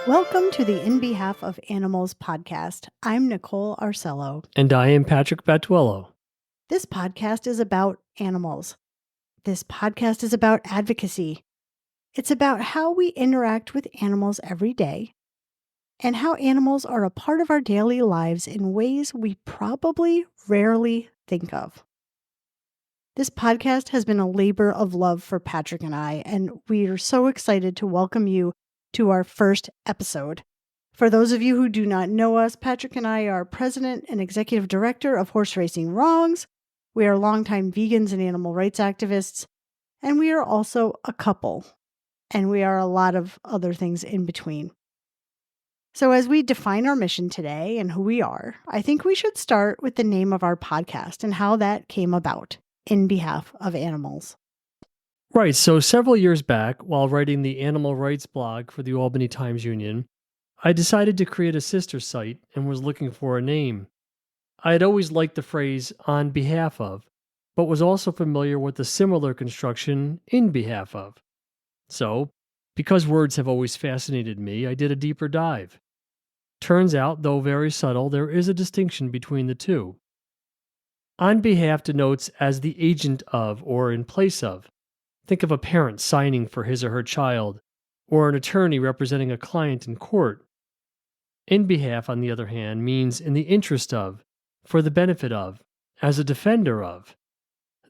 Welcome to the In Behalf of Animals podcast. I'm Nicole Arcello. And I am Patrick Batuello. This podcast is about animals. This podcast is about advocacy. It's about how we interact with animals every day and how animals are a part of our daily lives in ways we probably rarely think of. This podcast has been a labor of love for Patrick and I, and we are so excited to welcome you to our first episode. For those of you who do not know us, Patrick and I are president and executive director of Horse Racing Wrongs. We are longtime vegans and animal rights activists, and we are also a couple, and we are a lot of other things in between. So as we define our mission today and who we are, I think we should start with the name of our podcast and how that came about, In Behalf of Animals. Right. So several years back, while writing the animal rights blog for the Albany Times-Union, I decided to create a sister site and was looking for a name. I had always liked the phrase on behalf of, but was also familiar with the similar construction in behalf of. So, because words have always fascinated me, I did a deeper dive. Turns out, though very subtle, there is a distinction between the two. On behalf denotes as the agent of or in place of. Think of a parent signing for his or her child, or an attorney representing a client in court. In behalf, on the other hand, means in the interest of, for the benefit of, as a defender of.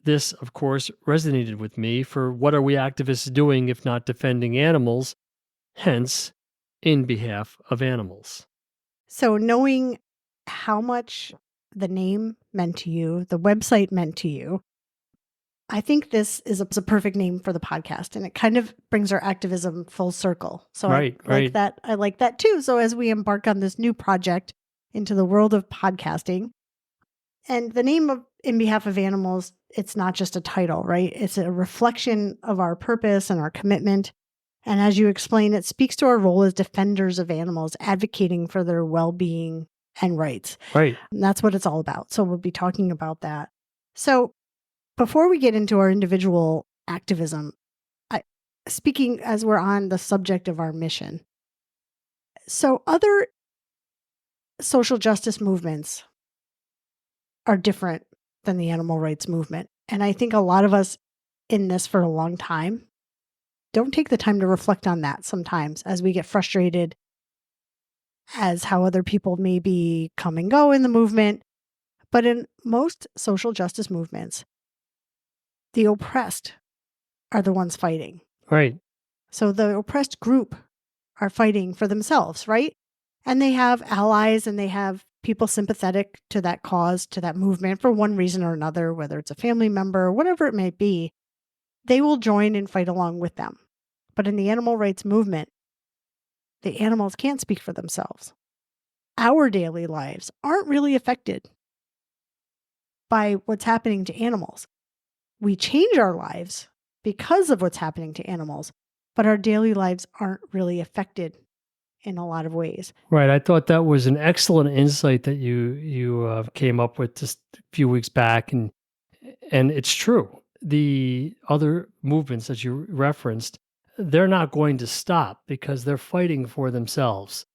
This, of course, resonated with me, for what are we activists doing if not defending animals? Hence, in behalf of animals. So knowing how much the name meant to you, the website meant to you, I think this is a perfect name for the podcast, and it kind of brings our activism full circle. So I like that. I like that too. So as we embark on this new project into the world of podcasting, and the name of In Behalf of Animals, it's not just a title, right? It's a reflection of our purpose and our commitment. And as you explain, it speaks to our role as defenders of animals, advocating for their well-being and rights. Right. And that's what it's all about. So we'll be talking about that. So before we get into our individual activism, speaking as we're on the subject of our mission, so other social justice movements are different than the animal rights movement. And I think a lot of us in this for a long time don't take the time to reflect on that sometimes as we get frustrated as how other people maybe come and go in the movement. But in most social justice movements, the oppressed are the ones fighting. Right. So the oppressed group are fighting for themselves, right? And they have allies and they have people sympathetic to that cause, to that movement for one reason or another, whether it's a family member or whatever it may be. They will join and fight along with them. But in the animal rights movement, the animals can't speak for themselves. Our daily lives aren't really affected by what's happening to animals. We change our lives because of what's happening to animals, but our daily lives aren't really affected in a lot of ways. Right. I thought that was an excellent insight that you came up with just a few weeks back, and it's true. The other movements that you referenced, they're not going to stop because they're fighting for themselves.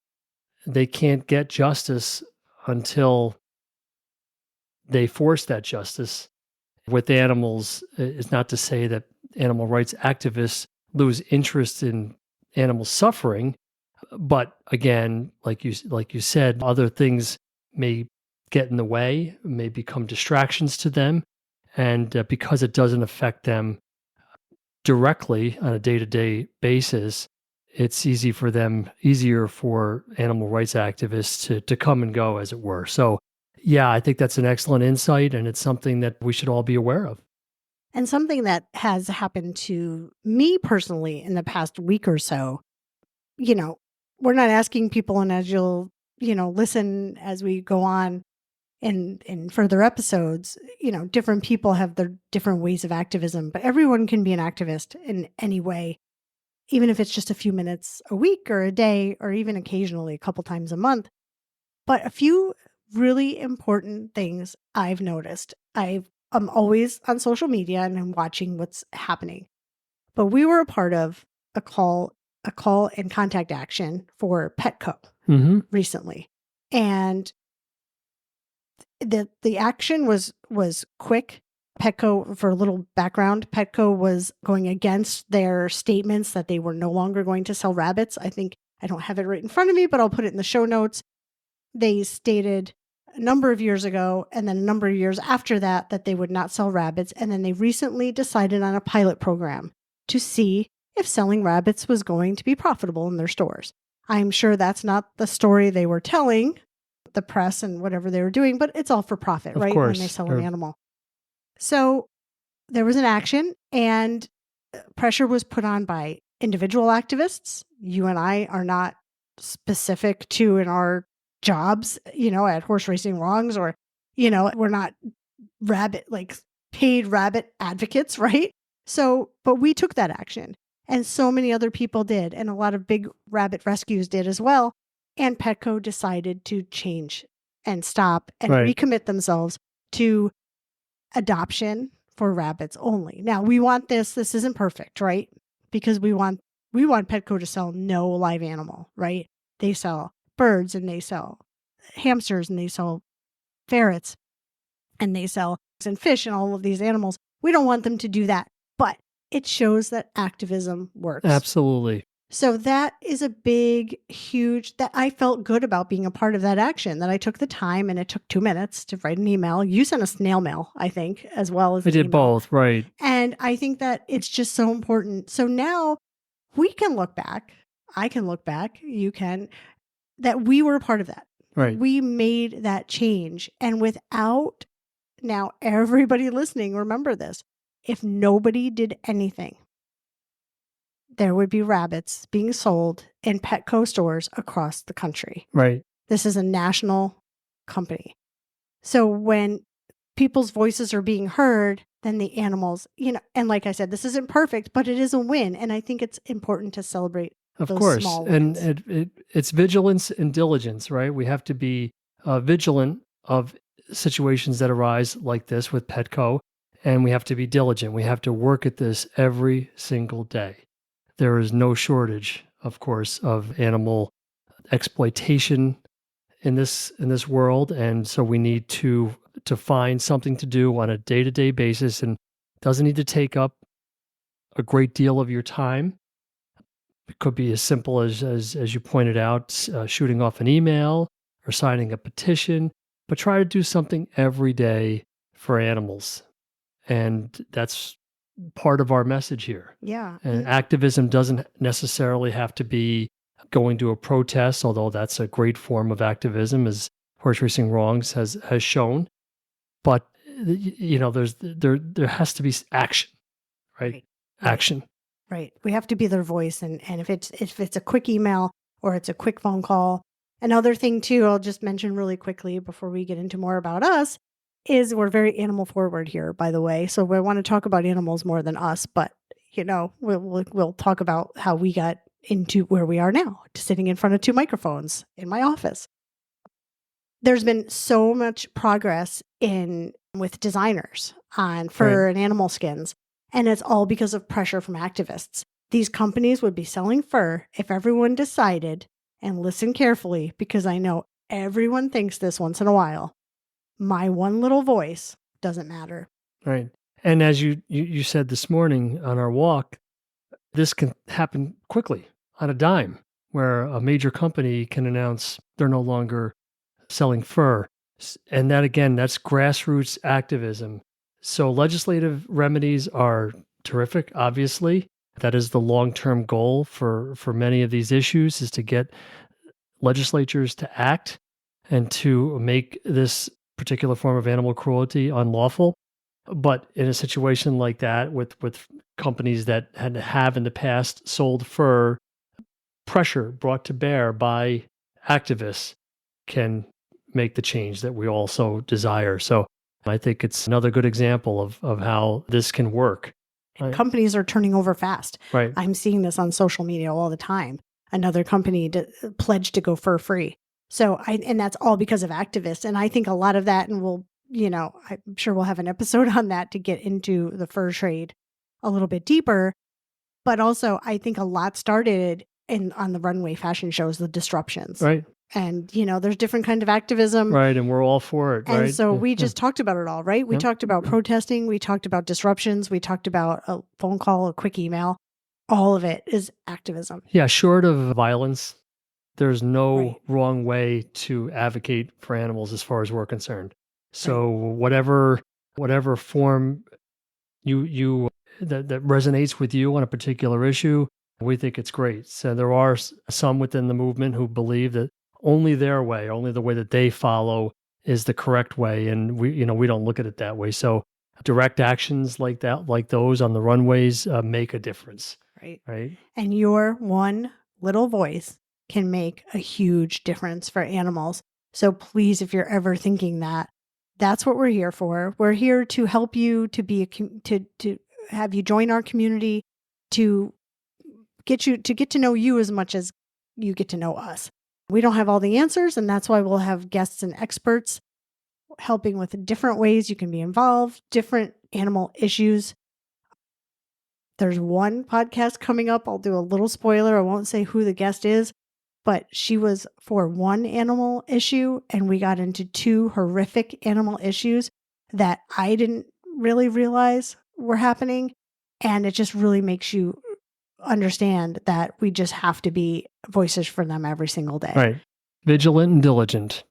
They can't get justice until they force that justice. With animals, it's not to say that animal rights activists lose interest in animal suffering, but again, like you said, other things may get in the way, may become distractions to them, and because it doesn't affect them directly on a day-to-day basis, it's easier for animal rights activists to come and go, as it were. So, yeah, I think that's an excellent insight, and it's something that we should all be aware of. And something that has happened to me personally in the past week or so, we're not asking people, and as you'll, listen as we go on in further episodes, different people have their different ways of activism, but everyone can be an activist in any way, even if it's just a few minutes a week or a day, or even occasionally a couple times a month. But a few really important things I've noticed. I'm always on social media and I'm watching what's happening. But we were a part of a call a call and contact action for Petco Mm-hmm. recently. And the action was quick. Petco, for a little background, Petco was going against their statements that they were no longer going to sell rabbits. I think I don't have it right in front of me, but I'll put it in the show notes. They stated a number of years ago and then a number of years after that that they would not sell rabbits. And then they recently decided on a pilot program to see if selling rabbits was going to be profitable in their stores. I'm sure that's not the story they were telling the press and whatever they were doing, but it's all for profit, Of right? When they course. sell an animal. So there was an action and pressure was put on by individual activists. You and I are not specific to in our jobs, at Horse Racing Wrongs, or, we're not paid rabbit advocates, right? So, but we took that action and so many other people did. And a lot of big rabbit rescues did as well. And Petco decided to change and stop and Right. recommit themselves to adoption for rabbits only. Now we want this isn't perfect, right? Because we want Petco to sell no live animal, right? They sell birds and they sell hamsters and they sell ferrets and they sell and fish and all of these animals. We don't want them to do that, but it shows that activism works. Absolutely. So that is a big, huge, that I felt good about being a part of that action, that I took the time, and it took 2 minutes to write an email. You sent a snail mail, I think, as well as I an did email. both, right. And I think that it's just so important. So now we can look back. I can look back. You can. That we were a part of that. Right. We made that change. And without, now everybody listening, remember this. If nobody did anything, there would be rabbits being sold in Petco stores across the country. Right. This is a national company. So when people's voices are being heard, then the animals, and like I said, this isn't perfect, but it is a win. And I think it's important to celebrate Of those course. small And wins. it's vigilance and diligence, right? We have to be vigilant of situations that arise like this with Petco, and we have to be diligent. We have to work at this every single day. There is no shortage, of course, of animal exploitation in this world, and so we need to find something to do on a day-to-day basis, and it doesn't need to take up a great deal of your time. It could be as simple as you pointed out, shooting off an email or signing a petition, but try to do something every day for animals, and that's part of our message here. Yeah. And activism doesn't necessarily have to be going to a protest, although that's a great form of activism, as Horse Racing Wrongs has shown. But there has to be action, right? Right. Action. Right. We have to be their voice. And if it's a quick email or it's a quick phone call. Another thing too, I'll just mention really quickly before we get into more about us, is we're very animal forward here, by the way. So we want to talk about animals more than us, but we'll talk about how we got into where we are now, sitting in front of 2 microphones in my office. There's been so much progress with designers on fur and animal skins, and it's all because of pressure from activists. These companies would be selling fur if everyone decided, and listen carefully, because I know everyone thinks this once in a while, my one little voice doesn't matter. Right. And as you said this morning on our walk, this can happen quickly on a dime, where a major company can announce they're no longer selling fur. And that, again, that's grassroots activism. So legislative remedies are terrific, obviously. That is the long-term goal for many of these issues, is to get legislatures to act and to make this particular form of animal cruelty unlawful. But in a situation like that, with companies that have in the past sold fur, pressure brought to bear by activists can make the change that we also desire. So I think it's another good example of how this can work. Right. Companies are turning over fast. Right. I'm seeing this on social media all the time. Another company pledged to go fur free. So and that's all because of activists. And I think a lot of that, and I'm sure we'll have an episode on that to get into the fur trade a little bit deeper. But also, I think a lot started on the runway fashion shows, the disruptions. Right. And, there's different kind of activism. Right. And we're all for it. And Right. so Yeah. we Yeah. just talked about it all, right? We Yep. talked about protesting. We talked about disruptions. We talked about a phone call, a quick email. All of it is activism. Yeah. Short of violence, there's no Right. wrong way to advocate for animals as far as we're concerned. Right. So whatever form you that resonates with you on a particular issue, we think it's great. So there are some within the movement who believe that only their way, only the way that they follow is the correct way, and we don't look at it that way. So direct actions like that, like those on the runways, make a difference, Right. right? And your one little voice can make a huge difference for animals. So please, if you're ever thinking that, that's what we're here for. We're here to help you to be to have you join our community, to get to know you as much as you get to know us. We don't have all the answers, and that's why we'll have guests and experts helping with different ways you can be involved, different animal issues. There's one podcast coming up. I'll do a little spoiler. I won't say who the guest is, but she was for one animal issue, and we got into two horrific animal issues that I didn't really realize were happening. And it just really makes you understand that we just have to be voices for them every single day. Right. Vigilant and diligent.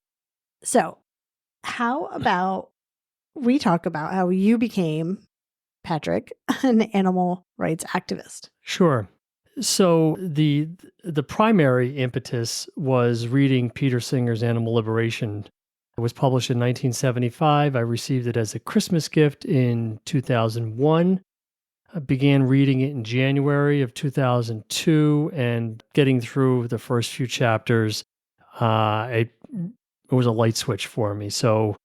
So, how about we talk about how you became, Patrick, an animal rights activist? Sure. So the primary impetus was reading Peter Singer's Animal Liberation. It was published in 1975. I received it as a Christmas gift in 2001. I began reading it in January of 2002, and getting through the first few chapters, it was a light switch for me. So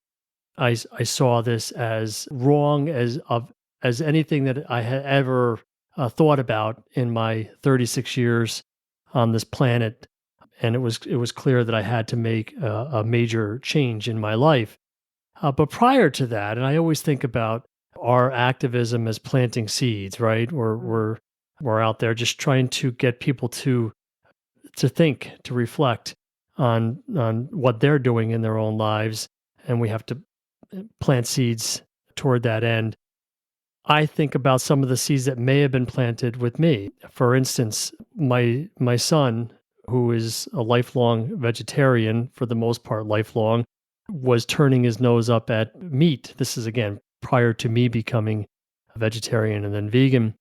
I saw this as wrong as anything that I had ever thought about in my 36 years on this planet, and it was clear that I had to make a major change in my life. But prior to that, and I always think about our activism as planting seeds, right? We're out there just trying to get people to think, to reflect on what they're doing in their own lives, and we have to plant seeds toward that end. I think about some of the seeds that may have been planted with me. For instance, my son, who is a lifelong vegetarian, for the most part lifelong, was turning his nose up at meat. This is again prior to me becoming a vegetarian and then vegan.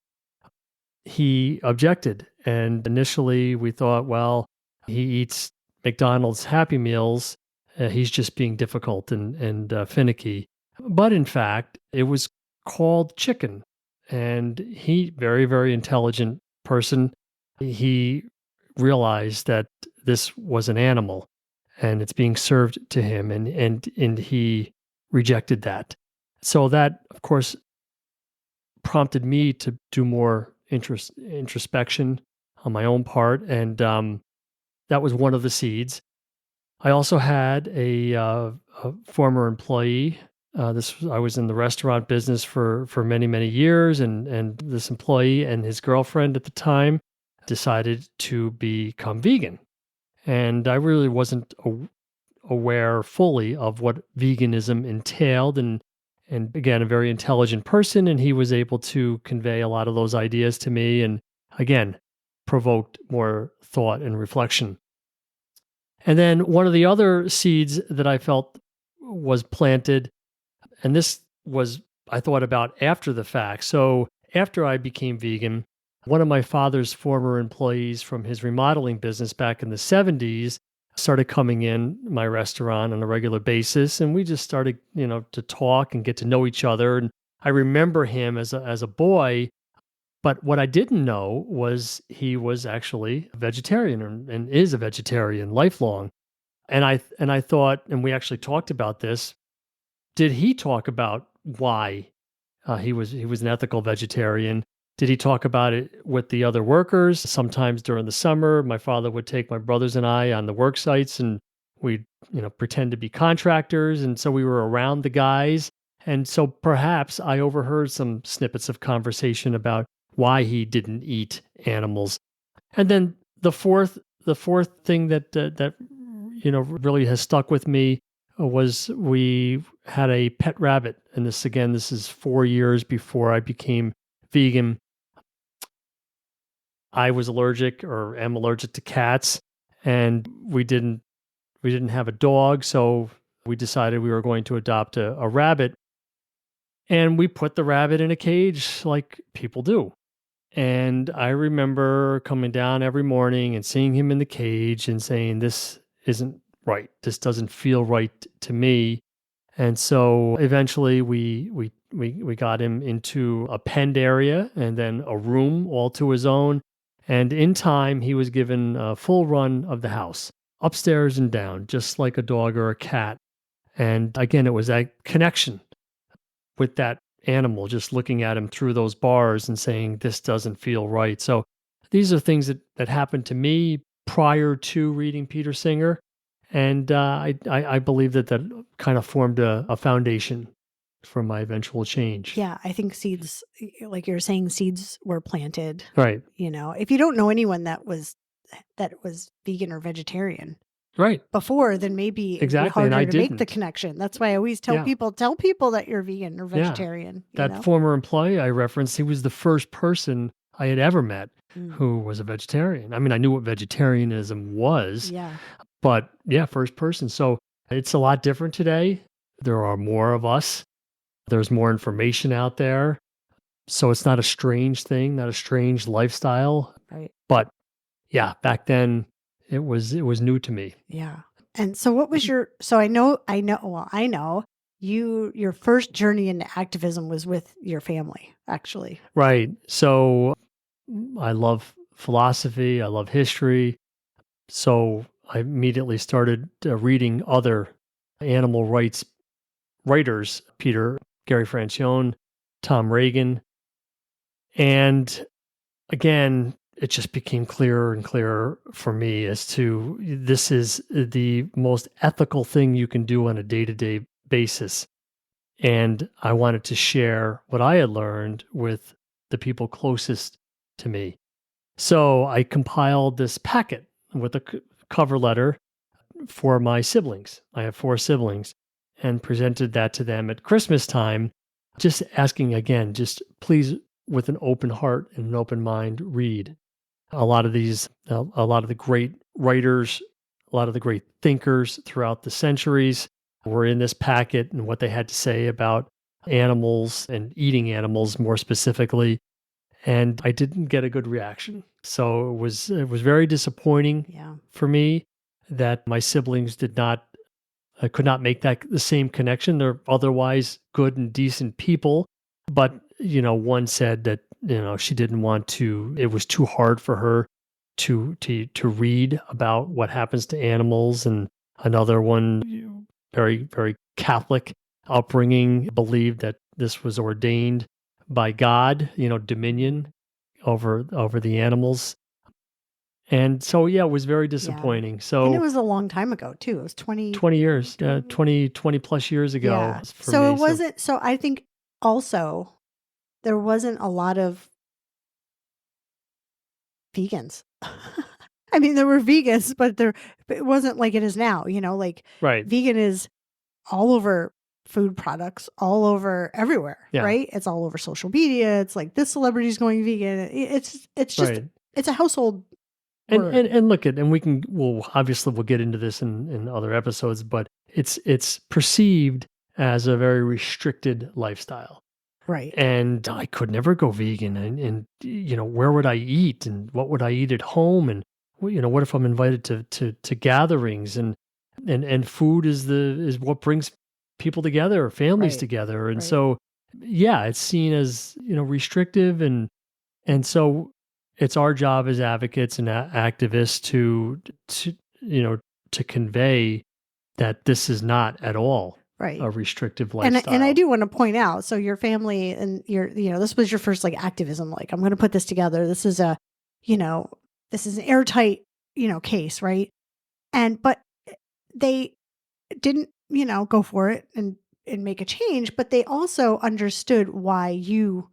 He objected, and initially we thought, well, he eats McDonald's Happy Meals. He's just being difficult and finicky. But in fact, it was called chicken, and he, very very intelligent person, he realized that this was an animal, and it's being served to him, and he rejected that. So that, of course, prompted me to do more introspection on my own part, and that was one of the seeds. I also had a former employee. I was in the restaurant business for many many years, and this employee and his girlfriend at the time decided to become vegan, and I really wasn't aware fully of what veganism entailed, and again, a very intelligent person, and he was able to convey a lot of those ideas to me, and again provoked more thought and reflection. And then one of the other seeds that I felt was planted, and this was, I thought about after the fact. So after I became vegan, one of my father's former employees from his remodeling business back in the 70s started coming in my restaurant on a regular basis, and we just started, to talk and get to know each other. And I remember him as a boy, but what I didn't know was he was actually a vegetarian, and is a vegetarian lifelong. And I thought, and we actually talked about this. Did he talk about why he was an ethical vegetarian? Did he talk about it with the other workers? Sometimes during the summer, my father would take my brothers and I on the work sites, and we'd pretend to be contractors, and so we were around the guys. And so perhaps I overheard some snippets of conversation about why he didn't eat animals. And then the fourth thing that really has stuck with me was we had a pet rabbit, and this is 4 years before I became vegan. I was allergic or am allergic to cats, and we didn't have a dog, so we decided we were going to adopt a rabbit, and we put the rabbit in a cage like people do. And I remember coming down every morning and seeing him in the cage and saying, "This isn't right. This doesn't feel right to me." And so eventually we got him into a penned area and then a room all to his own. And in time, he was given a full run of the house, upstairs and down, just like a dog or a cat. And again, it was that connection with that animal, just looking at him through those bars and saying, "This doesn't feel right." So these are things that happened to me prior to reading Peter Singer. And I believe that kind of formed a foundation for my eventual change. Yeah, I think seeds, like you're saying, seeds were planted. Right. If you don't know anyone that was vegan or vegetarian Right. before, then maybe it would be Exactly. And I harder to make the didn't. connection. That's why I always Yeah. tell people that you're vegan or Yeah. vegetarian, That former employee I referenced, he was the first person I had ever met Mm, who was a vegetarian. I mean, I knew what vegetarianism was, yeah, but yeah, first person. So it's a lot different today. There are more of us. There's more information out there. So it's not a strange thing, not a strange lifestyle. right. But yeah, back then it was new to me. Yeah. And so what was so I know your first journey into activism was with your family, actually. Right. So I love philosophy, I love history. So I immediately started reading other animal rights writers, Gary Francione, Tom Reagan. And again, it just became clearer and clearer for me as to this is the most ethical thing you can do on a day to day basis. And I wanted to share what I had learned with the people closest to me. So I compiled this packet with a cover letter for my siblings. I have four siblings, and presented that to them at Christmas time, just asking again, just please, with an open heart and an open mind, read. A lot of the great writers, a lot of the great thinkers throughout the centuries were in this packet and what they had to say about animals and eating animals more specifically. And I didn't get a good reaction. So it was very disappointing Yeah. for me that my siblings could not make that the same connection. They're otherwise good and decent people, but one said that she didn't want to. It was too hard for her to read about what happens to animals, and another one, very very Catholic upbringing, believed that this was ordained by God, dominion over the animals. And so yeah, it was very Yeah. disappointing. And it So was a long time ago too. It was 20. 20 years, 20 plus years ago Yeah. for So me. it So wasn't, so I think also there wasn't a lot of vegans. I mean, there were vegans, but it wasn't like it is now, like right. vegan is all over food products, all over everywhere, Yeah. right? It's all over social media. It's like this celebrity's going vegan. It's just Right. it's a household And word. look at, and we'll get into this in other episodes, but it's perceived as a very restricted lifestyle. Right. And I could never go vegan, and where would I eat, and what would I eat at home, and what if I'm invited to gatherings, and food is what brings people together, families Right. together. And Right. so yeah, it's seen as restrictive, and so it's our job as advocates and activists to you know to convey that this is not at all Right. a restrictive And I lifestyle. do want to point out, so your family and this was your first like activism, like I'm going to put this together. You know, this is an airtight, case, right? But they didn't, go for it and make a change, but they also understood why you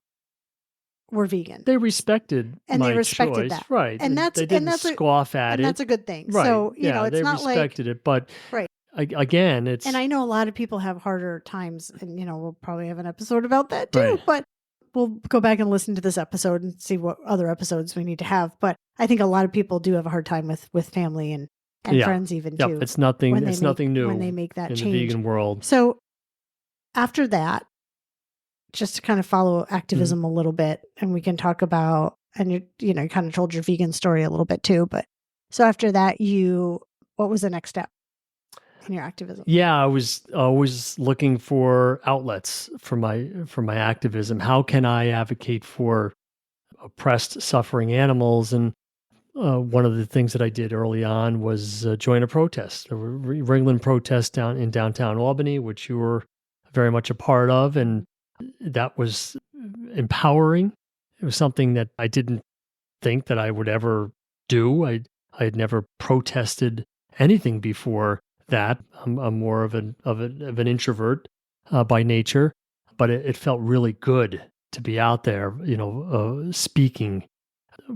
were vegan. They respected And they my respected choice, that. right, And and that's they and didn't that's a scoff at and it. that's a good thing. Right, So, yeah, it's they not like respected it, but right. again, And it's I know a lot of people have harder times, and we'll probably have an episode about that too, right. but we'll go back and listen to this episode and see what other episodes we need to have. But I think a lot of people do have a hard time with family and Yeah. friends even Yep, too it's nothing when they it's make nothing when new they make that in the change. vegan world. So after that, just to kind of follow Mhm. activism a little bit, and we can talk about, and you kind of told your vegan story a little bit too, but so after that, what was the next step in your activism? Yeah, I was always looking for outlets for my activism. How can I advocate for oppressed, suffering animals? And one of the things that I did early on was join a protest, a Ringland protest down in downtown Albany, which you were very much a part of, and Mhm. that was empowering. It was something that I didn't think that I would ever do. I had never protested anything before that. I'm more of an introvert by nature, but it felt really good to be out there, speaking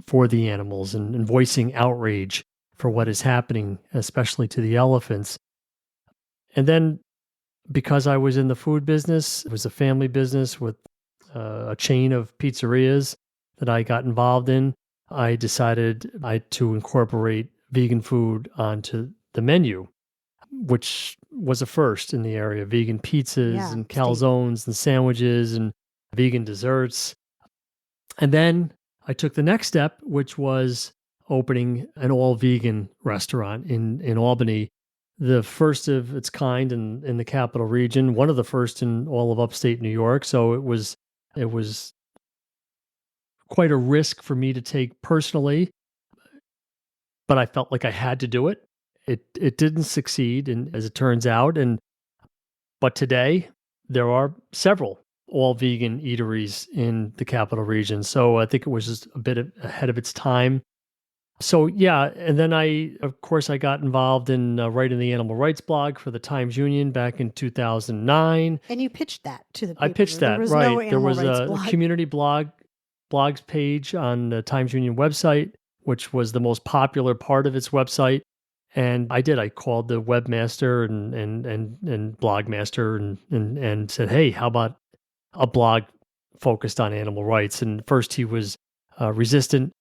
for the animals and voicing outrage for what is happening, especially to the elephants. And then because I was in the food business, it was a family business with a chain of pizzerias that I got involved in. I decided to incorporate vegan food onto the menu, which was a first in the area. Vegan pizzas Yeah, and state. calzones and sandwiches and vegan desserts. And then I took the next step, which was opening an all vegan restaurant in Albany, the first of its kind in the capital region, one of the first in all of upstate New York. So it was quite a risk for me to take personally, but I felt like I had to do it. It didn't succeed, and as it turns out, and but today there are several all vegan eateries in the capital region. So I think it was just a bit ahead of its time. So yeah, and then of course, I got involved in writing the animal rights blog for the Times Union back in 2009. And you pitched that to the I pitched paper. There that, was no right. There animal was rights a blog. community blogs page on the Times Union website, which was the most popular part of its website. And I called the webmaster and blogmaster and said, "Hey, how about a blog focused on animal rights?" And first he was resistant,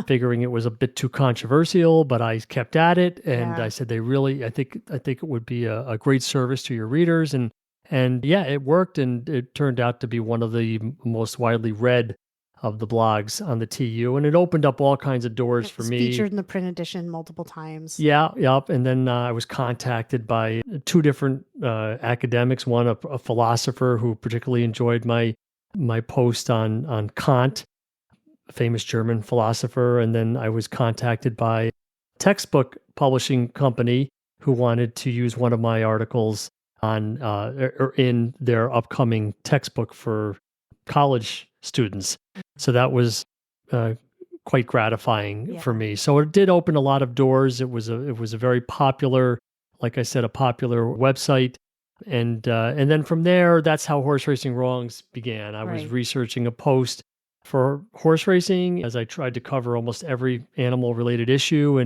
figuring it was a bit too controversial, but I kept at it, and I Yeah. said, I think it would be a great service to your readers." And yeah, it worked, and it turned out to be one of the most widely read of the blogs on the TU, and it opened up all kinds of doors It for was me. featured in the print edition multiple times. Yeah, yep. And then I was contacted by two different academics. One, a philosopher who particularly enjoyed my post on Kant, a famous German philosopher. And then I was contacted by a textbook publishing company who wanted to use one of my articles on or in their upcoming textbook for college students. So that was uh, quite gratifying for Yeah. me. So it did open a lot of doors. It was a very popular, like I said, a popular website. And then from there, that's how Horse Racing Wrongs began. I was Right. researching a post for horse racing as I tried to cover almost every animal related issue,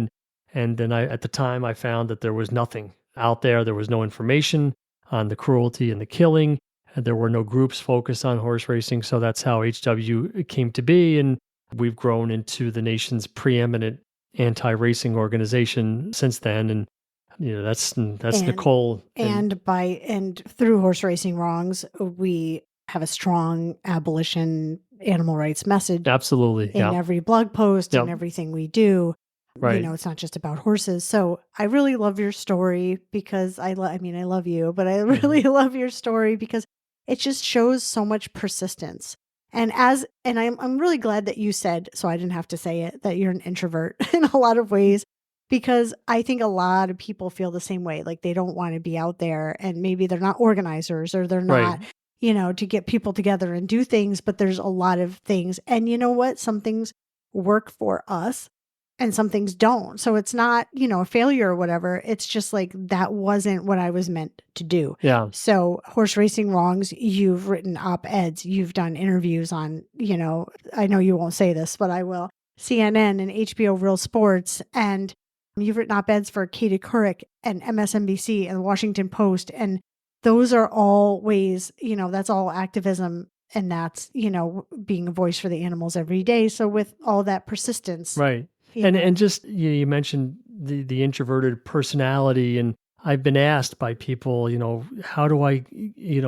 and then at the time I found that there was nothing out there. There was no information on the cruelty and the killing, and there were no groups focused on horse racing. So that's how HW came to be, and we've grown into the nation's preeminent anti-racing organization since then. And that's And Nicole. And and through horse racing wrongs, we have a strong abolition animal rights message absolutely, in yeah, every blog post and yep, everything we do. right. It's not just about horses. So I really love your story because I mean, I love you, but I Mhm. really love your story because it just shows so much persistence. And I'm really glad that you said, so I didn't have to say it, that you're an introvert in a lot of ways, because I think a lot of people feel the same way. Like they don't want to be out there, and maybe they're not organizers, or they're Right. not, to get people together and do things, but there's a lot of things. And you know what? Some things work for us and some things don't. So it's not, a failure or whatever. It's just like that wasn't what I was meant to do. Yeah. So horse racing wrongs, you've written op-eds, you've done interviews on, I know you won't say this, but I will. CNN and HBO Real Sports, and you've written op-eds for Katie Couric and MSNBC and the Washington Post. And those are all ways, that's all activism. And that's, being a voice for the animals every day. So with all that persistence. Right. You know. And just you mentioned the introverted personality, and I've been asked by people, how do I,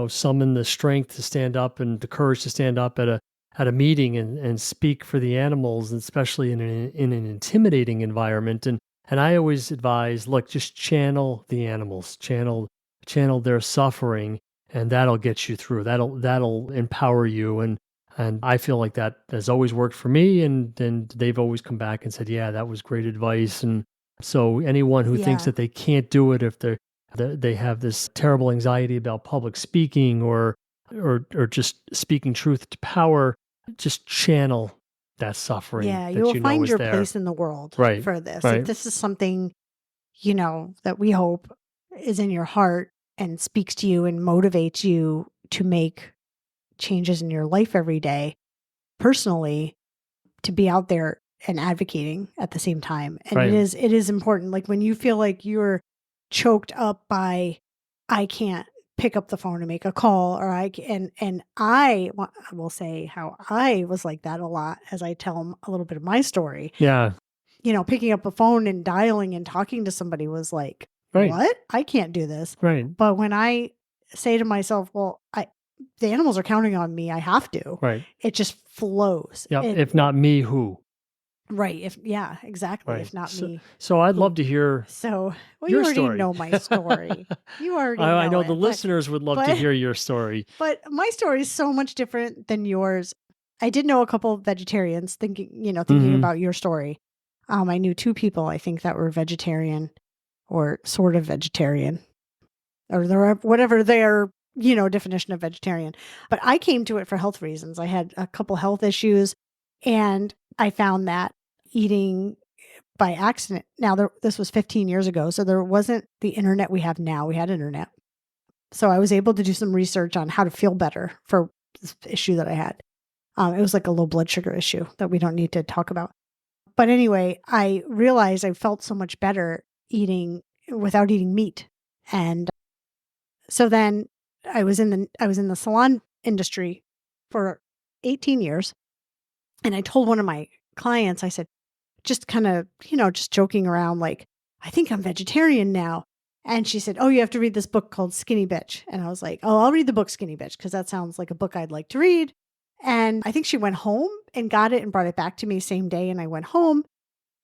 summon the strength to stand up and the courage to stand up at a meeting and speak for the animals, and especially in an intimidating environment. And I always advise, look, just channel the animals, channel their suffering, and that'll get you through. That'll empower you. And I feel like that has always worked for me, and they've always come back and said, "Yeah, that was great advice." And so anyone who thinks Yeah. that they can't do it if they have this terrible anxiety about public speaking or just speaking truth to power, just channel that suffering Yeah. You that will you know find is your there. place in the world Right. for this. If Right. this is something, that we hope is in your heart and speaks to you and motivates you to make changes in your life every day, personally, to be out there and advocating at the same time. And Right. it is important. Like when you feel like you're choked up by, I can't pick up the phone and make a call, or I will say how I was like that a lot as I tell them a little bit of my story. Yeah. Picking up a phone and dialing and talking to somebody was like, Right. what? I can't do this. Right. But when I say to myself, well, the animals are counting on me, I have to. Right. It just flows. Yeah. If not me, who? Right. Yeah, exactly. Right. If not me, So I'd who? love to hear So, well, you your already story. know my story. You already I know know the it. listeners would love to But hear your story. but my story is so much different than yours. I did know a couple of vegetarians thinking Hmm. about your story. I knew two people, I think, that were vegetarian or sort of vegetarian, or whatever their, definition of vegetarian. But I came to it for health reasons. I had a couple health issues, and I found that eating by accident. Now, this was 15 years ago, so there wasn't the internet we have now. We had internet. So I was able to do some research on how to feel better for this issue that I had. It was like a low blood sugar issue that we don't need to talk about. But anyway, I realized I felt so much better eating without eating meat. And so then I was in the salon industry for 18 years. And I told one of my clients, I said, just kind of, just joking around, like, I think I'm vegetarian now. And she said, oh, you have to read this book called Skinny Bitch. And I was like, oh, I'll read the book Skinny Bitch, because that sounds like a book I'd like to read. And I think she went home and got it and brought it back to me same day. And I went home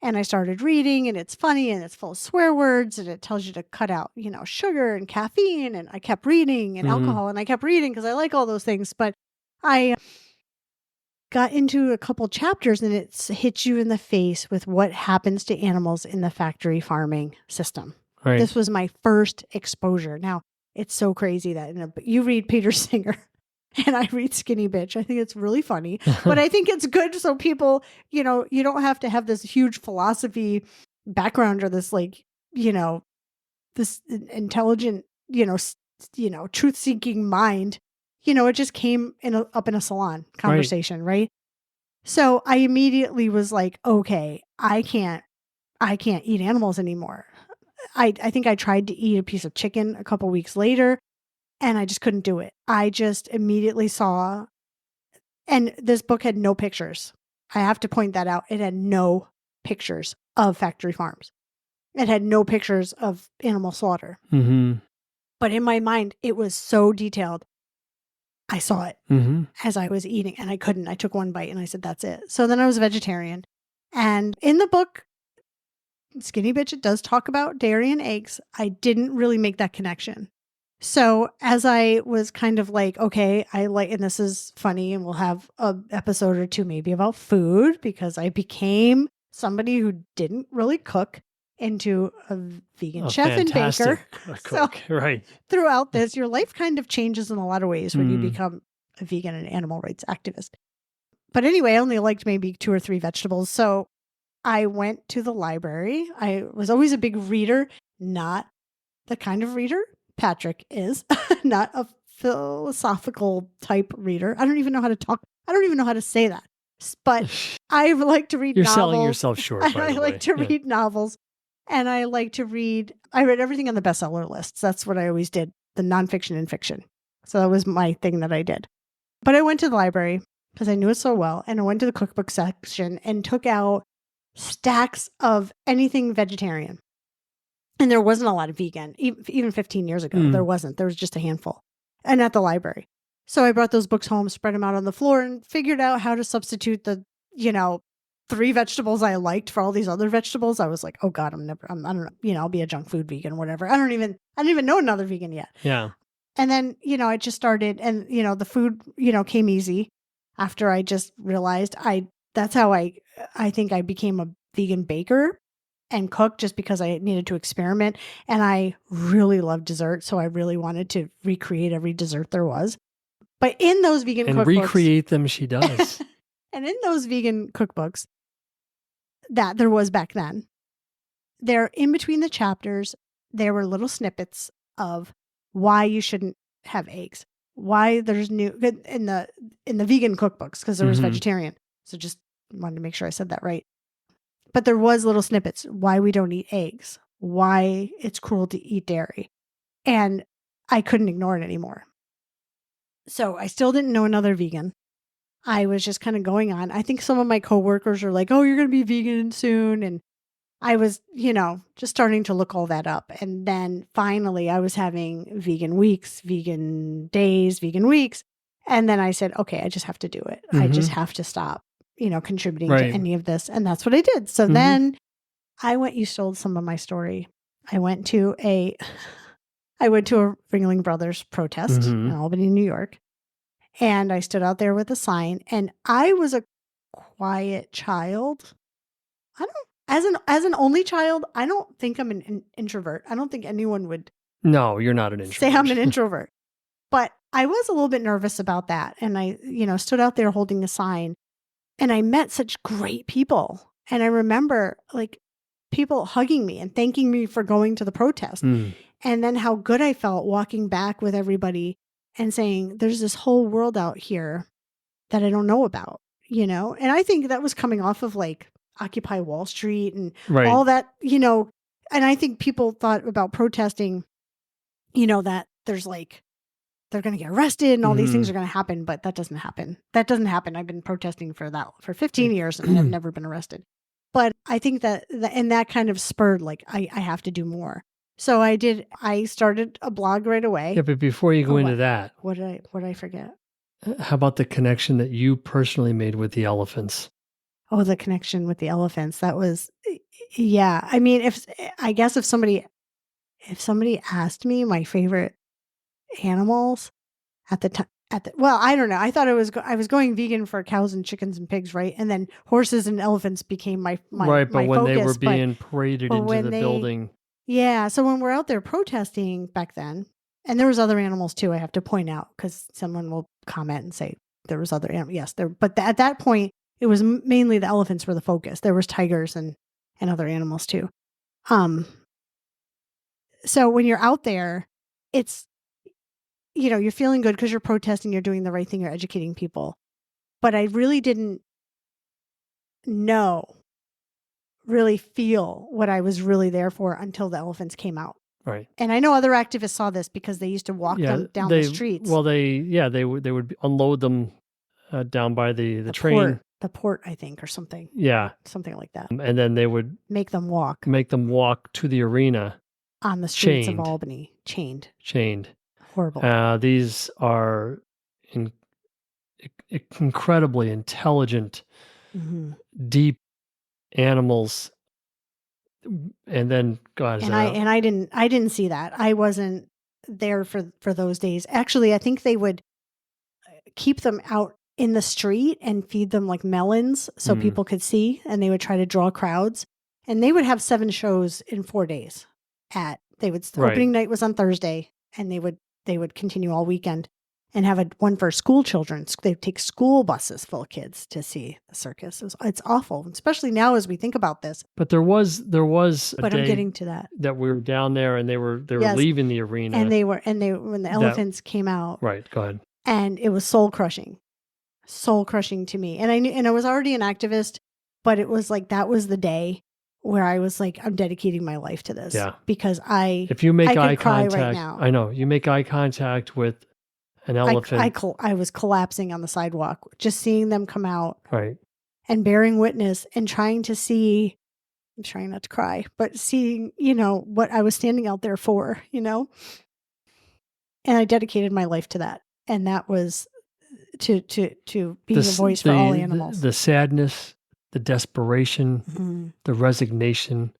and I started reading, and it's funny and it's full of swear words, and it tells you to cut out, sugar and caffeine. And I kept reading, and Hmm. alcohol, and I kept reading because I like all those things. But I got into a couple chapters, and it hits you in the face with what happens to animals in the factory farming system. Right. This was my first exposure. Now, it's so crazy that you read Peter Singer and I read Skinny Bitch. I think it's really funny, but I think it's good so people, you don't have to have this huge philosophy background or this this intelligent, truth-seeking mind. It just came up in a salon Right. conversation, right? So I immediately was like, okay, I can't eat animals anymore. I think I tried to eat a piece of chicken a couple weeks later, and I just couldn't do it. I just immediately saw, and this book had no pictures. I have to point that out. It had no pictures of factory farms. It had no pictures of animal slaughter. Hmm. But in my mind, it was so detailed. I saw it Hmm. as I was eating, and I couldn't. I took one bite and I said, that's it. So then I was a vegetarian. And in the book, Skinny Bitch, it does talk about dairy and eggs. I didn't really make that connection. So as I was kind of like, okay, and this is funny, and we'll have an episode or two maybe about food, because I became somebody who didn't really cook into a vegan A chef and baker. fantastic So cook. Right. throughout this, your life kind of changes in a lot of ways when you Mm. become a vegan and animal rights activist. But anyway, I only liked maybe 2 or 3 vegetables. So I went to the library. I was always a big reader, not the kind of reader Patrick is, not a philosophical type reader. I don't even know how to talk. I don't even know how to say that. But I like to read You're selling novels, yourself short, and by I the like way. to Yeah. read novels, and I read everything on the bestseller lists. That's what I always did, the nonfiction and fiction. So that was my thing that I did. But I went to the library because I knew it so well, and I went to the cookbook section and took out stacks of anything vegetarian. And there wasn't a lot of vegan, even 15 years ago. There wasn't. There was just a handful, and at the library. So I brought those books home, spread them out on the floor, and figured out how to substitute the, 3 vegetables I liked for all these other vegetables. I was like, oh God, I don't know, I'll be a junk food vegan, whatever. I didn't even know another vegan yet. Yeah. And then, I just started, and, the food, came easy after I just realized that's how I think I became a vegan baker and cook, just because I needed to experiment. And I really love dessert. So I really wanted to recreate every dessert there was. But in those vegan And cookbooks, recreate them she does. and in those vegan cookbooks that there was back then, there, in between the chapters, there were little snippets of why you shouldn't have eggs, why there's in the vegan cookbooks, because there was vegetarian. So just wanted to make sure I said that right. But there was little snippets why we don't eat eggs, why it's cruel to eat dairy, and I couldn't ignore it anymore. So I still didn't know another vegan. I was just kind of going on. I think some of my coworkers are like, "Oh, you're going to be vegan soon," and I was, just starting to look all that up. And then finally I was having vegan weeks, vegan days, vegan weeks. And then I said, okay, I just have to do it. I just have to stop, contributing to Right. any of this. And that's what I did. So then you stole some of my story. I went to a Ringling Brothers protest in Albany, New York. And I stood out there with a sign, and I was a quiet child. I don't, as an only child, I don't think I'm an introvert. I don't think anyone would No, you're not an introvert. say I'm an introvert. But I was a little bit nervous about that. And I, stood out there holding a sign, and I met such great people. And I remember like people hugging me and thanking me for going to the protest. And then how good I felt walking back with everybody and saying, there's this whole world out here that I don't know about, And I think that was coming off of like Occupy Wall Street and all that, and I think people thought about protesting, that there's like, they're going to get arrested and all these things are going to happen, but that doesn't happen. That doesn't happen. I've been protesting for 15 years and I've never been arrested. But I think and that kind of spurred, like, I have to do more. So I started a blog right away. Yeah, but before you go into that, what did I forget? How about the connection that you personally made with the elephants? Oh, the connection with the elephants. That was, yeah. I mean, if somebody asked me my favorite animals at the time, well, I don't know. I thought I was going vegan for cows and chickens and pigs, right? And then horses and elephants became my right. But my when focus, they were being paraded into the building, yeah. So when we're out there protesting back then, and there was other animals too, I have to point out, because someone will comment and say there was other animals. Yes, there. But at that point, it was mainly the elephants were the focus. There was tigers and other animals too. So when you're out there, it's, you're feeling good because you're protesting, you're doing the right thing, you're educating people. But I really didn't really feel what I was really there for until the elephants came out. Right. And I know other activists saw this because they used to walk them down the streets. Well, they would unload them down by the train. The port, I think, or something. Yeah. Something like that. And then they would make them walk to the arena. On the streets of Albany. Chained. Horrible. These are incredibly intelligent, deep animals. And then God, I didn't see that. I wasn't there for those days. Actually, I think they would keep them out in the street and feed them like melons so people could see, and they would try to draw crowds. And they would have 7 shows in 4 days. Opening night was on Thursday, and they would continue all weekend. and have one for school children. They take school buses full of kids to see the circus. It's awful, especially now as we think about this. But there was a But I'm day getting to that. that we were down there and they were Yes. leaving the arena. And when the elephants came out. Right, go ahead. And it was soul crushing to me. And I was already an activist, but it was like, that was the day where I was like, I'm dedicating my life to this. Yeah. Because if you make I eye could cry contact, right now. I know, you make eye contact with an elephant. I was collapsing on the sidewalk, just seeing them come out. Right. And bearing witness and trying to see, I'm trying not to cry, but seeing, what I was standing out there for, and I dedicated my life to that. And that was to be a voice for all animals. The sadness, the desperation, Mm-hmm. the resignation,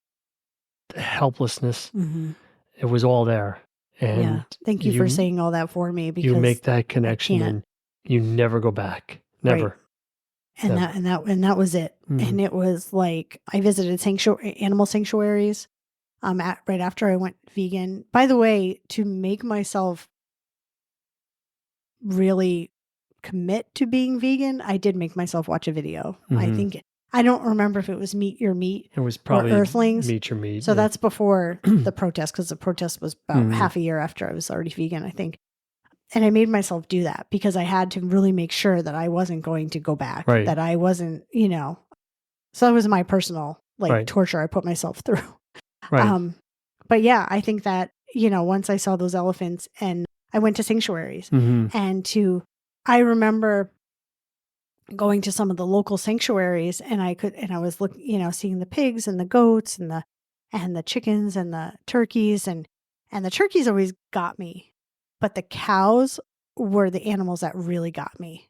the helplessness, Mm-hmm. it was all there. And thank you for saying all that for me, because you make that connection and you never go back. Never. Right. And that was it. Mm-hmm. And it was like, I visited animal sanctuaries right after I went vegan. By the way, to make myself really commit to being vegan, I did make myself watch a video. Mm-hmm. I don't remember if it was Meat Your Meat. It was probably or Earthlings. Meat Your Meat. So that's before the protest, because the protest was about half a year after I was already vegan, I think. And I made myself do that because I had to really make sure that I wasn't going to go back, right. that I wasn't, so that was my personal right. torture I put myself through. Right. But yeah, I think that, once I saw those elephants and I went to sanctuaries and I remember going to some of the local sanctuaries and I was looking, seeing the pigs and the goats and the chickens and the turkeys and the turkeys always got me. But the cows were the animals that really got me.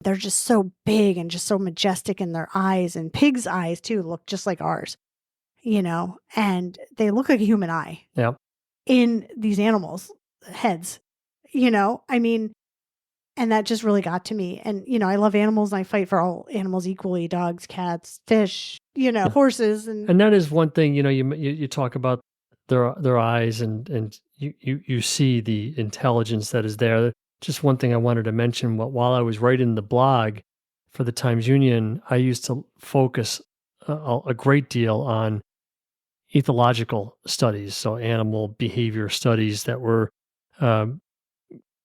They're just so big and just so majestic in their eyes, and pigs' eyes too look just like ours, and they look like a human eye in these animals' heads, and that just really got to me. And, I love animals and I fight for all animals equally, dogs, cats, fish, horses. And that is one thing, you talk about their eyes and you see the intelligence that is there. Just one thing I wanted to mention, while I was writing the blog for the Times-Union, I used to focus a great deal on ethological studies, so animal behavior studies that were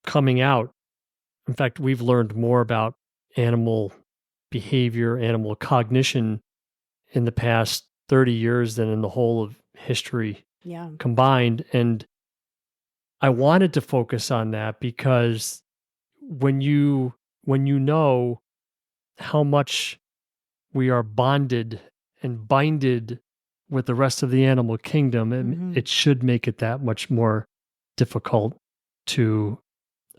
coming out. In fact, we've learned more about animal behavior, animal cognition in the past 30 years than in the whole of history combined. And I wanted to focus on that because when you know how much we are bonded and binded with the rest of the animal kingdom, it should make it that much more difficult to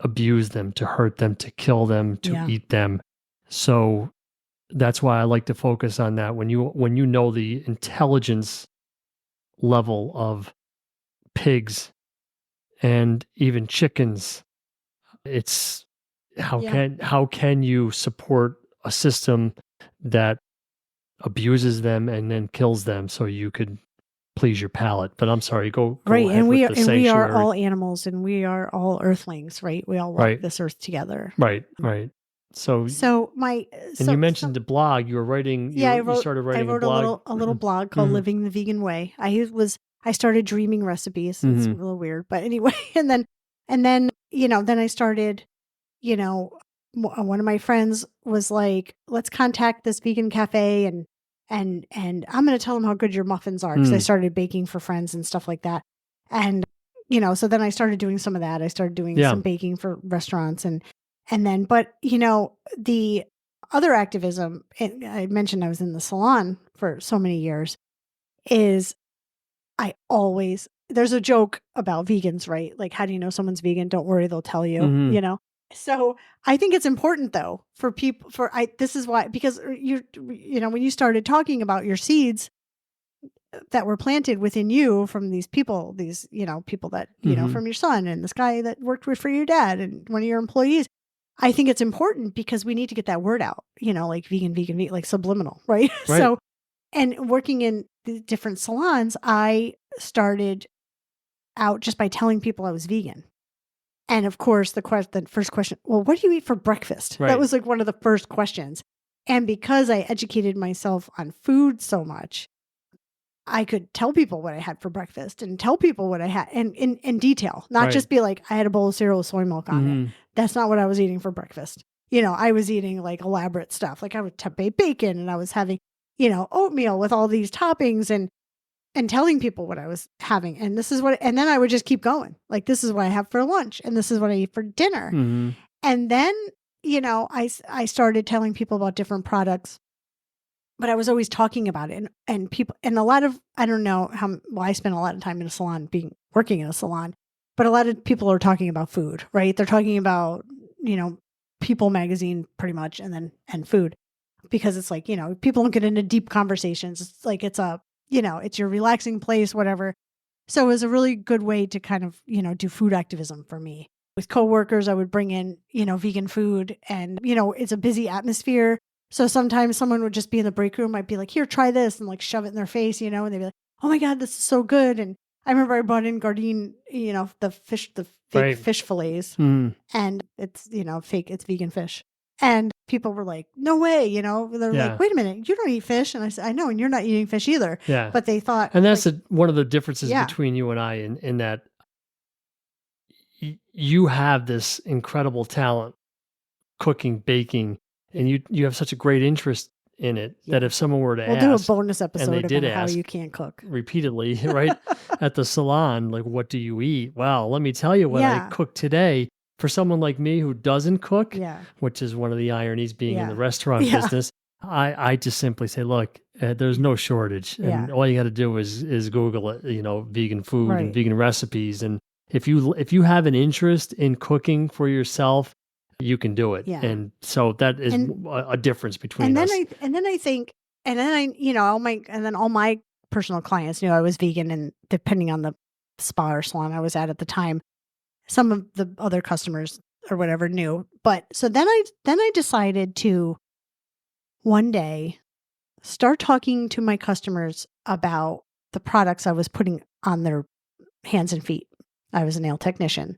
abuse them, to hurt them, to kill them, to eat them. So that's why I like to focus on that. When you know the intelligence level of pigs and even chickens, it's how can you support a system that abuses them and then kills them so you could please your palate? But I'm sorry, go right. ahead And we with the we are sanctuary. all animals and we are all earthlings, right? We all walk this earth together. Right. So you mentioned the blog you were writing. You started writing I wrote a blog. a little blog called Living the Vegan Way. I started dreaming recipes. It's a little weird, but anyway. And then then I started. One of my friends was like, "Let's contact this vegan cafe and I'm going to tell them how good your muffins are," because I started baking for friends and stuff like that. And so then I started doing some of that. I started doing some baking for restaurants and then, but the other activism, I mentioned I was in the salon for so many years, is there's a joke about vegans, right? Like, how do you know someone's vegan? Don't worry, they'll tell you, So I think it's important though for people, this is why, because when you started talking about your seeds that were planted within you from these people, people that, from your son and this guy that worked for your dad and one of your employees, I think it's important because we need to get that word out, like vegan, like subliminal, right? So, and working in the different salons, I started out just by telling people I was vegan. And of course, the first question, well, what do you eat for breakfast? That Right. was like one of the first questions. And because I educated myself on food so much, I could tell people what I had for breakfast and tell people what I had in detail, not Right. just be like, I had a bowl of cereal with soy milk on it. Mhm. That's not what I was eating for breakfast. I was eating like elaborate stuff. Like I would tempeh bacon and I was having, oatmeal with all these toppings and telling people what I was having. And this is what, and then I would just keep going. Like, this is what I have for lunch and this is what I eat for dinner. Mhm. And then, I started telling people about different products, but I was always talking about it, and people, and a lot of, I don't know well, I spent a lot of time in a salon working in a salon, but a lot of people are talking about food, right? They're talking about, People magazine pretty much, and food, because it's like, people don't get into deep conversations. It's like, it's your relaxing place, whatever. So it was a really good way to kind of, do food activism for me. With coworkers, I would bring in, vegan food, and, it's a busy atmosphere. So sometimes someone would just be in the break room. I'd be like, here, try this, and like shove it in their face, and they'd be like, oh my God, this is so good. And I remember I brought in Gardein, the fake Right. fish fillets, Mhm. and it's, fake, it's vegan fish. And people were like, no way, they're like, Yeah. wait a minute, you don't eat fish. And I said, I know, and you're not eating fish either. Yeah. But they thought, And that's like, one of the differences yeah, between you and I in that you have this incredible talent cooking, baking, yeah, and you have such a great interest in it that yeah. if someone were to We'll do a ask, bonus and they episode did about how ask you can't cook. repeatedly, right, at the salon, like, "What do you eat?" Well, let me tell you what I Yeah, cooked today. For someone like me who doesn't cook, yeah, which is one of the ironies being in the yeah, restaurant yeah, business, I just simply say, "Look, there's no shortage, and yeah, all you gotta do is Google it, vegan food and right. vegan recipes, and if you have an interest in cooking for yourself, you can do it." Yeah. And so that is And a difference between and then us. I think, and then all my personal clients knew I was vegan, and depending on the spa or salon I was at the time, some of the other customers or whatever knew. But so then I decided to one day start talking to my customers about the products I was putting on their hands and feet. I was a nail technician.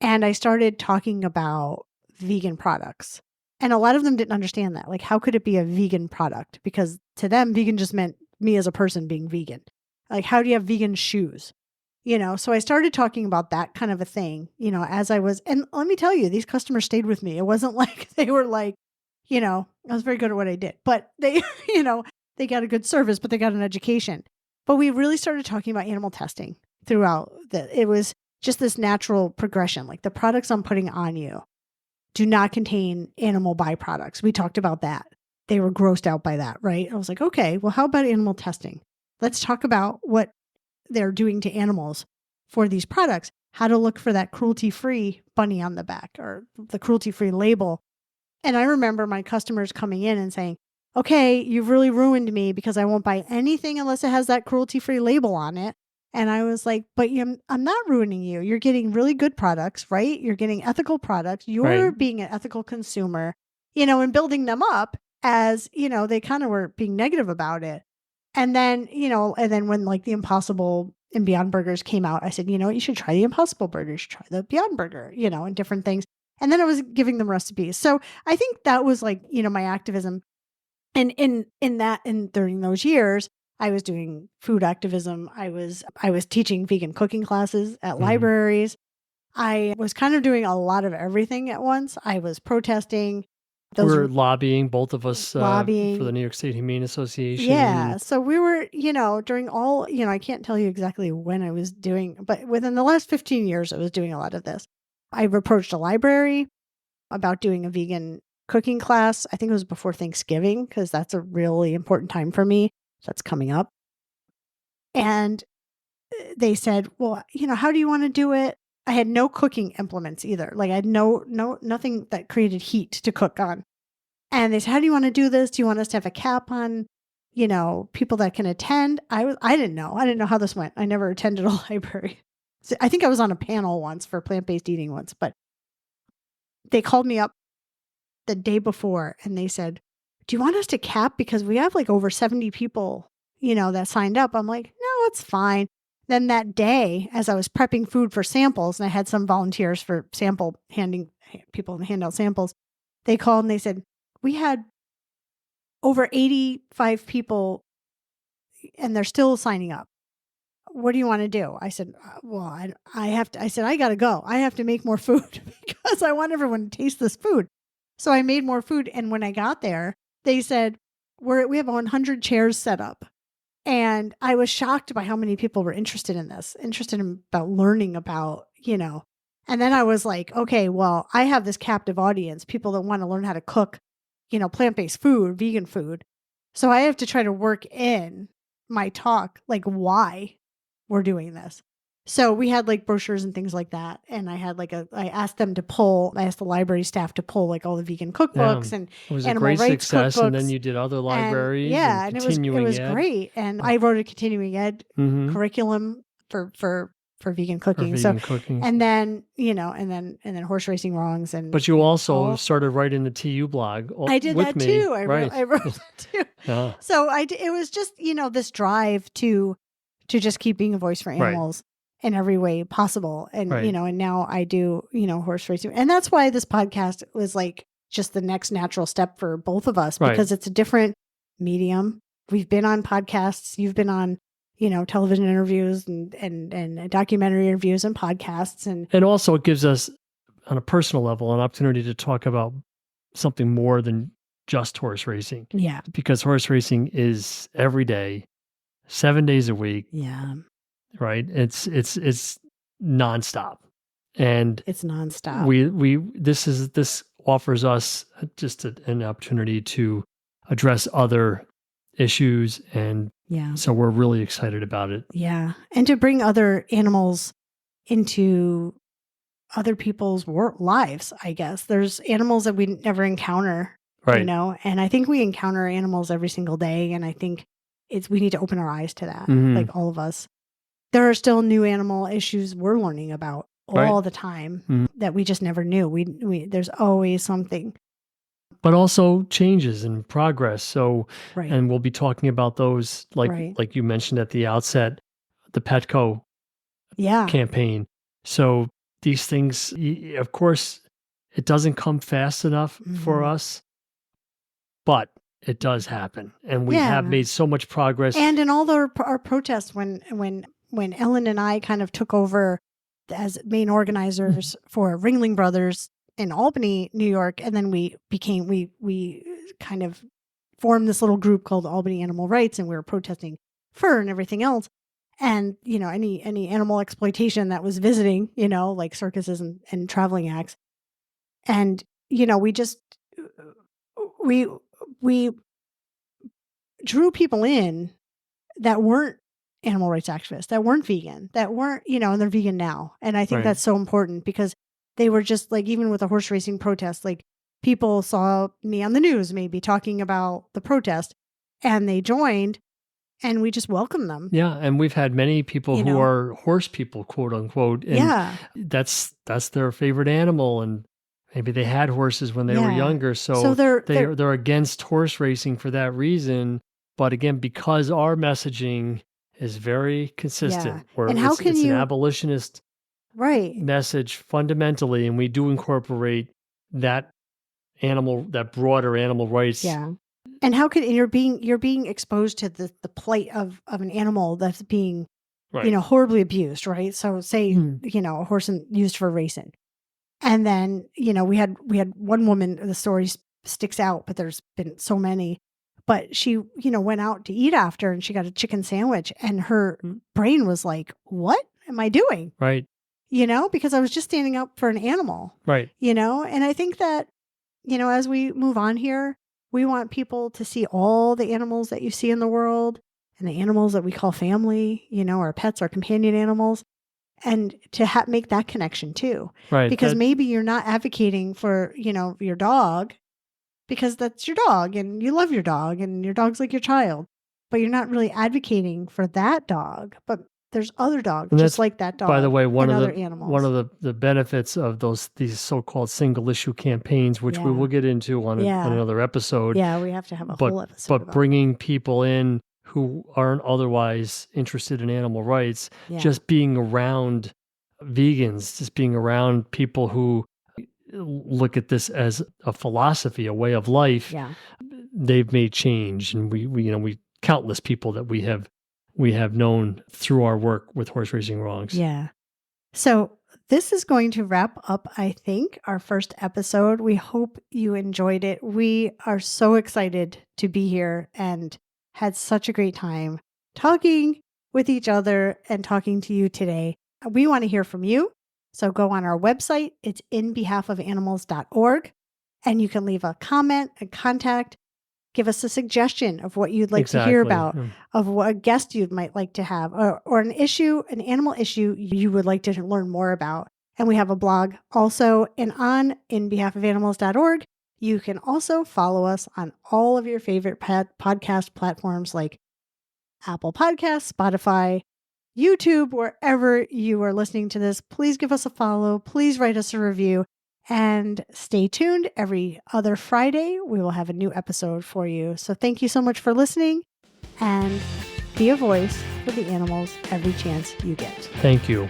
And I started talking about vegan products. And a lot of them didn't understand that. Like, how could it be a vegan product? Because to them, vegan just meant me as a person being vegan. Like, how do you have vegan shoes? So I started talking about that kind of a thing, as I was. And let me tell you, these customers stayed with me. It wasn't like they were like, I was very good at what I did, but they, they got a good service, but they got an education. But we really started talking about animal testing throughout it was just this natural progression. Like, the products I'm putting on you do not contain animal byproducts. We talked about that. They were grossed out by that, right? I was like, okay, well, how about animal testing? Let's talk about what they're doing to animals for these products, how to look for that cruelty free bunny on the back or the cruelty free label. And I remember my customers coming in and saying, okay, you've really ruined me because I won't buy anything unless it has that cruelty free label on it. And I was like, but I'm not ruining you. You're getting really good products, right? You're getting ethical products. Right. You're being an ethical consumer, and building them up as, they kind of were being negative about it. And then when like the Impossible and Beyond Burgers came out, I said, you should try the Impossible Burger. You should try the Beyond Burger, and different things. And then I was giving them recipes. So I think that was like, my activism. And during those years, I was doing food activism. I was teaching vegan cooking classes at Mhm. libraries. I was kind of doing a lot of everything at once. I was protesting, those We're lobbying, both of us, for the lobbying. New York State Humane Yeah. Association. So we were, during all, I can't tell you exactly when I was doing, but within the last 15 years, I was doing a lot of this. I approached a library about doing a vegan cooking class. I think it was before Thanksgiving because that's a really important time for me. That's coming up. And they said, well, how do you want to do it? I had no cooking implements either. Like, I had nothing that created heat to cook on. And they said, how do you want to do this? Do you want us to have a cap on, people that can attend? I didn't know. I didn't know how this went. I never attended a library. So I think I was on a panel once for plant-based eating once, but they called me up the day before and they said, do you want us to cap? Because we have like over 70 people, that signed up. I'm like, no, it's fine. Then that day, as I was prepping food for samples, and I had some volunteers for people hand out samples, they called and they said, we had over 85 people and they're still signing up. What do you want to do? I said, well, I said, I got to go. I have to make more food because I want everyone to taste this food. So I made more food. And when I got there, they said, we have 100 chairs set up. And I was shocked by how many people were interested in about learning about, and then I was like, okay, well, I have this captive audience, people that want to learn how to cook, plant-based food, vegan food. So I have to try to work in my talk, like why we're doing this. So we had like brochures and things like that. And I asked the library staff to pull like all the vegan cookbooks and it was a animal great rights success. And then cookbooks. you did other And libraries yeah, and and continuing it was ed. great. And I wrote a continuing ed Mhm. curriculum for vegan For cooking. vegan cooking. And then, and then horse racing wrongs. But you also started writing the TU blog I did with that me. too. Right. I wrote that too. Yeah. So it was just, this drive to just keep being a voice for animals in every way possible. And, and now I do, horse racing. And that's why this podcast was like just the next natural step for both of us, because it's a different medium. We've been on podcasts. You've been on, television interviews and documentary interviews and podcasts. And also it gives us, on a personal level, an opportunity to talk about something more than just horse racing. Yeah. Because horse racing is every day, 7 days a week. Yeah. Right. It's nonstop. And it's nonstop. This offers us just an opportunity to address other issues. And so we're really excited about it. Yeah. And to bring other animals into other people's lives, I guess. There's animals that we never encounter, and I think we encounter animals every single day. And I think we need to open our eyes to that, like all of us. There are still new animal issues we're learning about all the time that we just never knew. There's always something. But also changes and progress. So, and we'll be talking about those, like you mentioned at the outset, the Petco campaign. So these things, of course, it doesn't come fast enough for us, but it does happen. And we have made so much progress. And in all our protests, when Ellen and I kind of took over as main organizers for Ringling Brothers in Albany, New York, and then we kind of formed this little group called Albany Animal Rights, and we were protesting fur and everything else. And, any animal exploitation that was visiting, like circuses and traveling acts. And, we drew people in that weren't animal rights activists, that weren't vegan, that weren't, and they're vegan now. And I think that's so important, because they were just like, even with the horse racing protest, like people saw me on the news, maybe talking about the protest, and they joined. And we just welcome them. Yeah, and we've had many people who are horse people, quote unquote. And that's their favorite animal, and maybe they had horses when they were younger. So they're against horse racing for that reason. But again, because our messaging is very consistent, where and it's an abolitionist message fundamentally, and we do incorporate that broader animal rights. Yeah. And how could you're being exposed to the plight of an animal that's being, horribly abused, right? So say, a horse used for racing. And then, we had one woman, the story sticks out, but there's been so many, but she, went out to eat after, and she got a chicken sandwich, and her brain was like, what am I doing? Right. Because I was just standing up for an animal. Right. And I think that, as we move on here, we want people to see all the animals that you see in the world, and the animals that we call family, our pets, our companion animals, and to make that connection too. Right. Because maybe you're not advocating for, your dog, because that's your dog and you love your dog and your dog's like your child, but you're not really advocating for that dog. But there's other dogs just like that dog. By the way, one of the benefits of these so-called single issue campaigns, which we will get into on another episode. Yeah, we have to have a whole episode. But bringing people in who aren't otherwise interested in animal rights, Yeah. just being around vegans, just being around people who look at this as a philosophy, a way of life, Yeah. they've made change. And we countless people that we have known through our work with horse racing wrongs. Yeah. So this is going to wrap up, I think, our first episode. We hope you enjoyed it. We are so excited to be here and had such a great time talking with each other and talking to you today. We want to hear from you. So go on our website. It's inbehalfofanimals.org, and you can leave a comment, a contact. Give us a suggestion of what you'd like to hear Exactly. about, of what a guest you might like to have, or an issue, an animal issue you would like to learn more about. And we have a blog also. And on inbehalfofanimals.org, you can also follow us on all of your favorite podcast platforms like Apple Podcasts, Spotify, YouTube, wherever you are listening to this. Please give us a follow. Please write us a review. And stay tuned. Every other Friday, we will have a new episode for you. So thank you so much for listening, and be a voice for the animals every chance you get. Thank you.